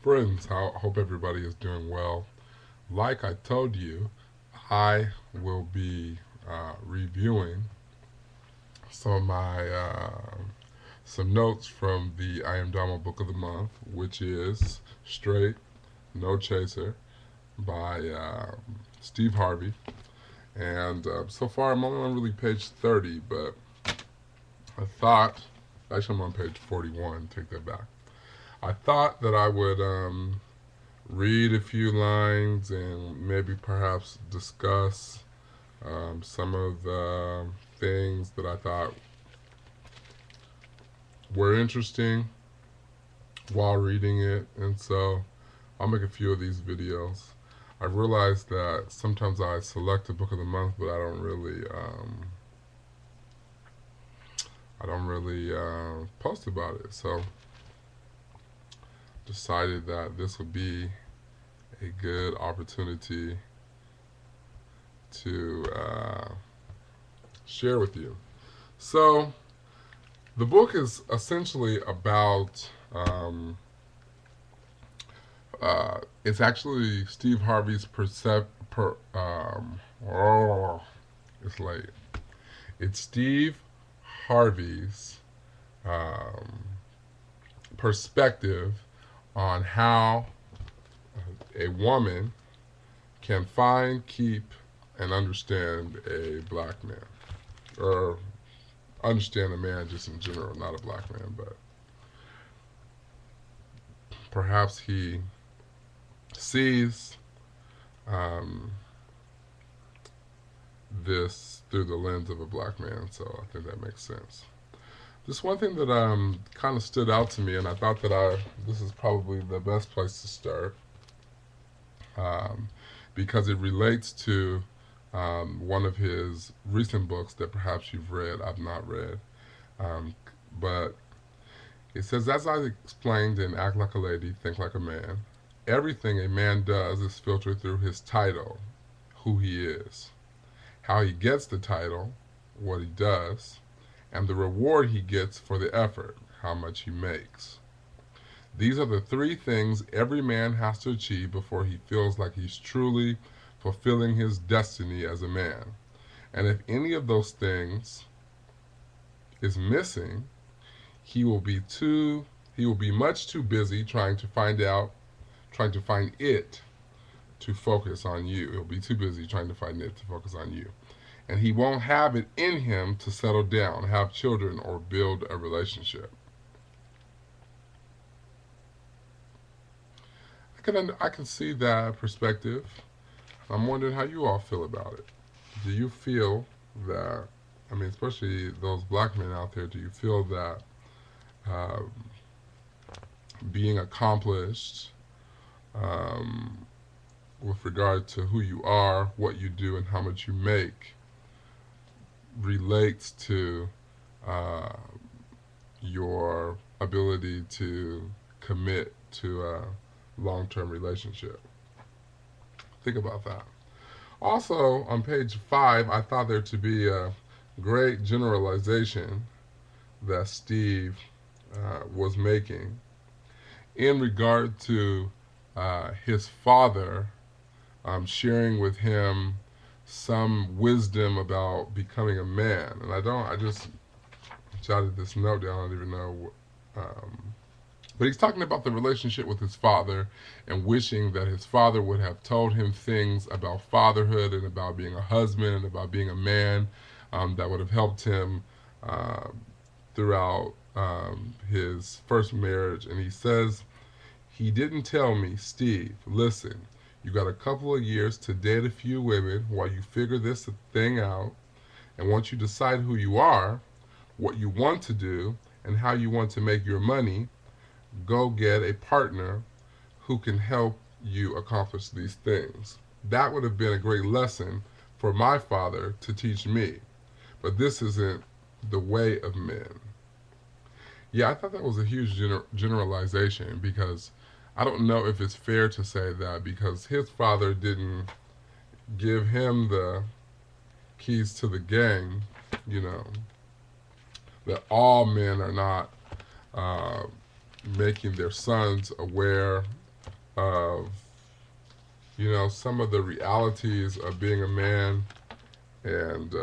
Friends, I hope everybody is doing well. Like I told you, I will be reviewing some of my some notes from the Iamdomo Book of the Month, which is Straight No Chaser by Steve Harvey. And so far, I'm only on really page 30, but I thought, actually, I'm on page 41. Take that back. I thought that I would read a few lines and maybe perhaps discuss some of the things that I thought were interesting while reading it. And so I'll make a few of these videos. I realized that sometimes I select a book of the month, but I don't really post about it. So decided that this would be a good opportunity to share with you. So the book is essentially about. It's actually Steve Harvey's oh, it's late. It's Steve Harvey's um, perspective on how a woman can find, keep, and understand a black man, or understand a man just in general, not a black man, but perhaps he sees um, this through the lens of a black man. So I think that makes sense. Just one thing that kind of stood out to me, and I thought that this is probably the best place to start um, because it relates to one of his recent books that perhaps you've read. I've not read, but it says, as I explained in Act Like a Lady, Think Like a Man, everything a man does is filtered through his title, who he is, how he gets the title, what he does, and the reward he gets for the effort, how much he makes. These are the three things every man has to achieve before he feels like he's truly fulfilling his destiny as a man. And if any of those things is missing, he will be much too busy trying to find it to focus on you. He'll be too busy trying to find it to focus on you. And he won't have it in him to settle down, have children, or build a relationship. I can see that perspective. I'm wondering how you all feel about it. Do you feel that, I mean, especially those black men out there, do you feel that uh, being accomplished um, with regard to who you are, what you do, and how much you make relates to uh, your ability to commit to a long-term relationship? Think about that. Also, on page 5, I thought there to be a great generalization that Steve was making in regard to his father sharing with him some wisdom about becoming a man. And I just jotted this note down, I don't even know. But he's talking about the relationship with his father and wishing that his father would have told him things about fatherhood and about being a husband and about being a man that would have helped him uh, throughout his first marriage. And he says, he didn't tell me, Steve, listen, you got a couple of years to date a few women while you figure this thing out. And once you decide who you are, what you want to do, and how you want to make your money, go get a partner who can help you accomplish these things. That would have been a great lesson for my father to teach me. But this isn't the way of men. Yeah, I thought that was a huge generalization because I don't know if it's fair to say that because his father didn't give him the keys to the game, you know, that all men are not uh, making their sons aware of, some of the realities of being a man. And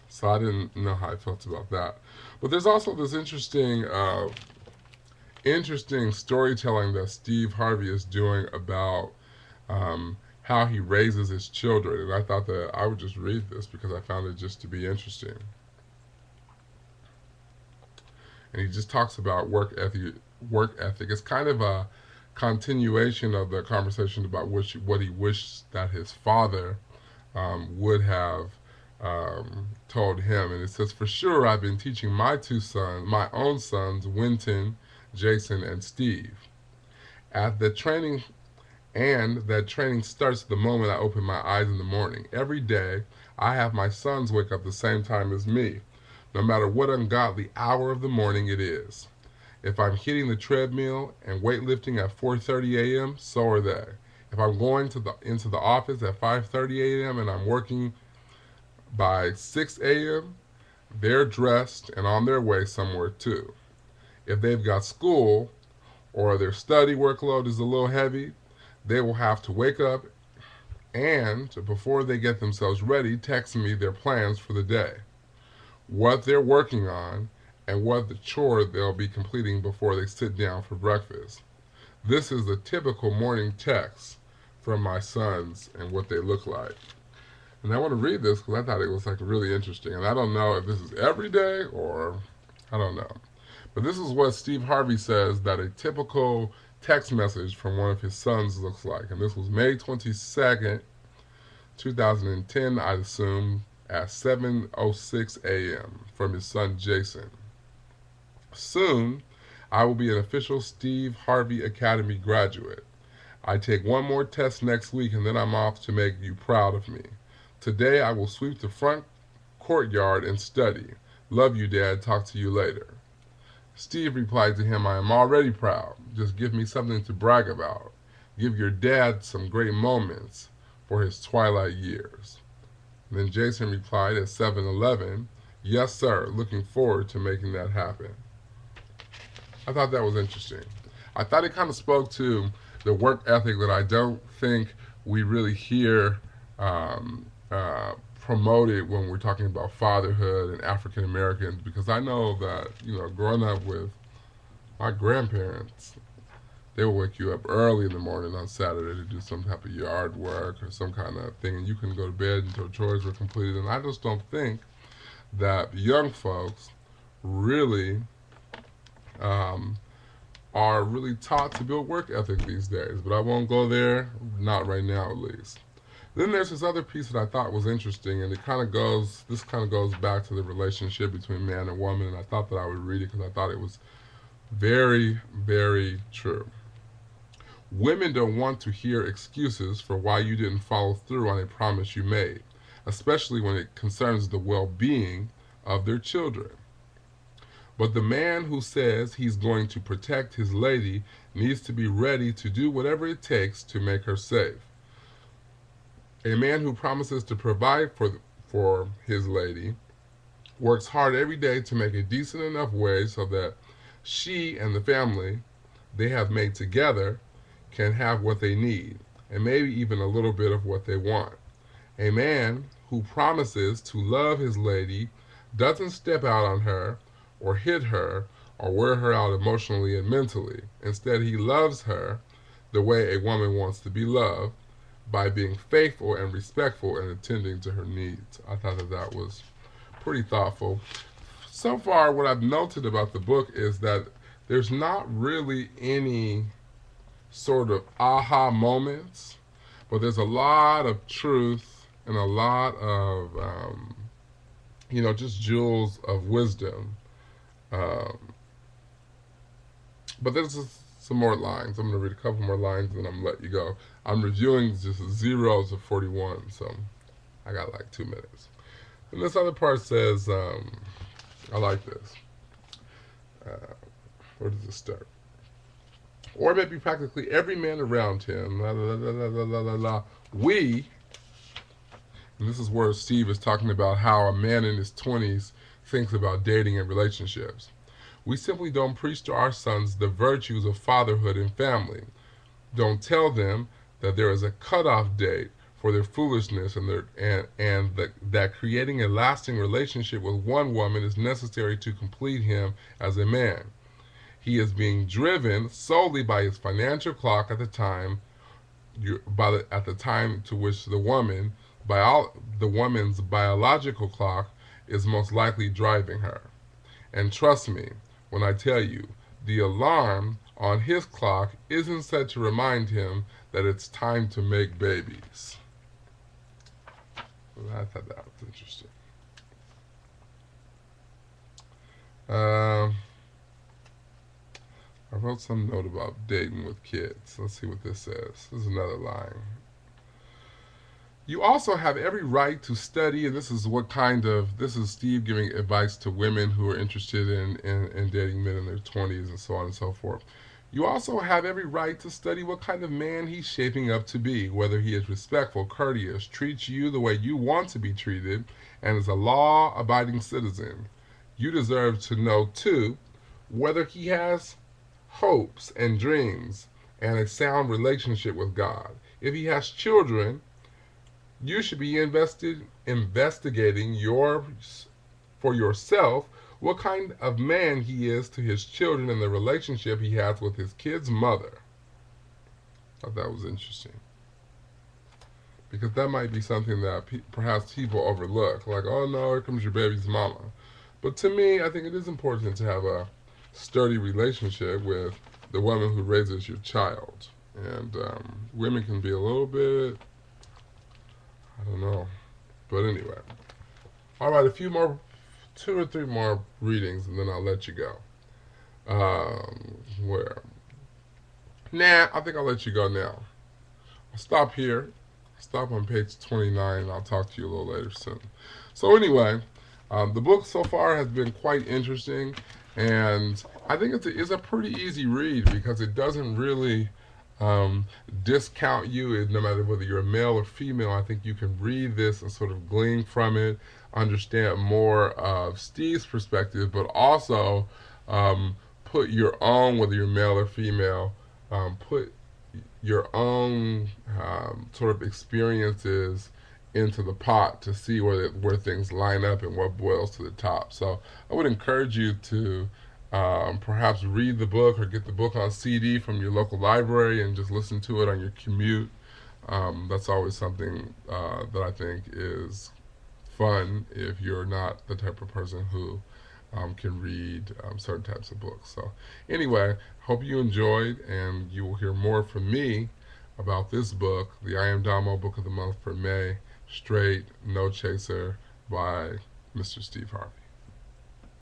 so I didn't know how I felt about that. But there's also this interesting storytelling that Steve Harvey is doing about how he raises his children. And I thought that I would just read this because I found it just to be interesting. And he just talks about work ethic. Work ethic. It's kind of a continuation of the conversation about what he wished that his father would have told him. And it says, "For sure, I've been teaching my own sons, Winton, Jason, and Steve. At the training And that training starts the moment I open my eyes in the morning. Every day, I have my sons wake up the same time as me, no matter what ungodly hour of the morning it is. If I'm hitting the treadmill and weightlifting at 4:30 a.m., so are they. If I'm going into the office at 5:30 a.m. and I'm working by 6 a.m., they're dressed and on their way somewhere too. If they've got school or their study workload is a little heavy, they will have to wake up and, before they get themselves ready, text me their plans for the day, what they're working on, and what the chore they'll be completing before they sit down for breakfast. This is the typical morning text from my sons and what they look like." And I want to read this because I thought it was like really interesting. And I don't know if this is every day or I don't know. But this is what Steve Harvey says that a typical text message from one of his sons looks like. And this was May 22nd, 2010, I'd assume, at 7:06 a.m. from his son Jason. "Soon, I will be an official Steve Harvey Academy graduate. I take one more test next week and then I'm off to make you proud of me. Today, I will sweep the front courtyard and study. Love you, Dad. Talk to you later." Steve replied to him, "I am already proud. Just give me something to brag about. Give your dad some great moments for his twilight years." And then Jason replied at 7:11, "Yes, sir. Looking forward to making that happen." I thought that was interesting. I thought it kind of spoke to the work ethic that I don't think we really hear promoted when we're talking about fatherhood and African Americans, because I know that, growing up with my grandparents, they will wake you up early in the morning on Saturday to do some type of yard work or some kind of thing, and you couldn't go to bed until chores were completed. And I just don't think that young folks really are really taught to build work ethic these days. But I won't go there, not right now at least. Then there's this other piece that I thought was interesting, and this kind of goes back to the relationship between man and woman, and I thought that I would read it because I thought it was very, very true. "Women don't want to hear excuses for why you didn't follow through on a promise you made, especially when it concerns the well-being of their children. But the man who says he's going to protect his lady needs to be ready to do whatever it takes to make her safe. A man who promises to provide for his lady works hard every day to make a decent enough wage so that she and the family they have made together can have what they need, and maybe even a little bit of what they want. A man who promises to love his lady doesn't step out on her or hit her or wear her out emotionally and mentally. Instead, he loves her the way a woman wants to be loved, by being faithful and respectful and attending to her needs." I thought that was pretty thoughtful. So far, what I've noted about the book is that there's not really any sort of aha moments, but there's a lot of truth and a lot of, just jewels of wisdom. Um, but there's some more lines. I'm going to read a couple more lines and then I'm going to let you go. I'm reviewing just 0 to 41, so I got like 2 minutes. And this other part says, I like this. Where does it start? "Or maybe practically every man around him, la la la la la la la la. We," and this is where Steve is talking about how a man in his 20s thinks about dating and relationships. We simply don't preach to our sons the virtues of fatherhood and family. Don't tell them that there is a cutoff date for their foolishness that creating a lasting relationship with one woman is necessary to complete him as a man. He is being driven solely by his financial clock at the time at the time to which the woman's biological clock is most likely driving her. And trust me when I tell you, the alarm on his clock isn't set to remind him that it's time to make babies. Well, I thought that was interesting. Um, I wrote some note about dating with kids. Let's see what this says. This is another line. You also have every right to study, and this is Steve giving advice to women who are interested in dating men in their 20s and so on and so forth. You also have every right to study what kind of man he's shaping up to be, whether he is respectful, courteous, treats you the way you want to be treated, and is a law abiding citizen. You deserve to know, too, whether he has hopes and dreams and a sound relationship with God. If he has children, you should be investigating for yourself what kind of man he is to his children and the relationship he has with his kid's mother. I thought that was interesting. Because that might be something that perhaps people overlook. Like, oh no, here comes your baby's mama. But to me, I think it is important to have a sturdy relationship with the woman who raises your child. And women can be a little bit, I don't know. But anyway. All right, two or three more readings, and then I'll let you go. Where? Nah, I think I'll let you go now. I'll stop here. Stop on page 29, and I'll talk to you a little later soon. So anyway, the book so far has been quite interesting, and I think it's a pretty easy read because it doesn't really discount you, no matter whether you're a male or female. I think you can read this and sort of glean from it, understand more of Steve's perspective, but also put your own, whether you're male or female, put your own sort of experiences into the pot to see where things line up and what boils to the top. So I would encourage you to perhaps read the book or get the book on CD from your local library and just listen to it on your commute. That's always something that I think is fun if you're not the type of person who can read certain types of books. So anyway, hope you enjoyed, and you will hear more from me about this book, the Iamdomo Book of the Month for May, Straight, No Chaser by Mr. Steve Harvey.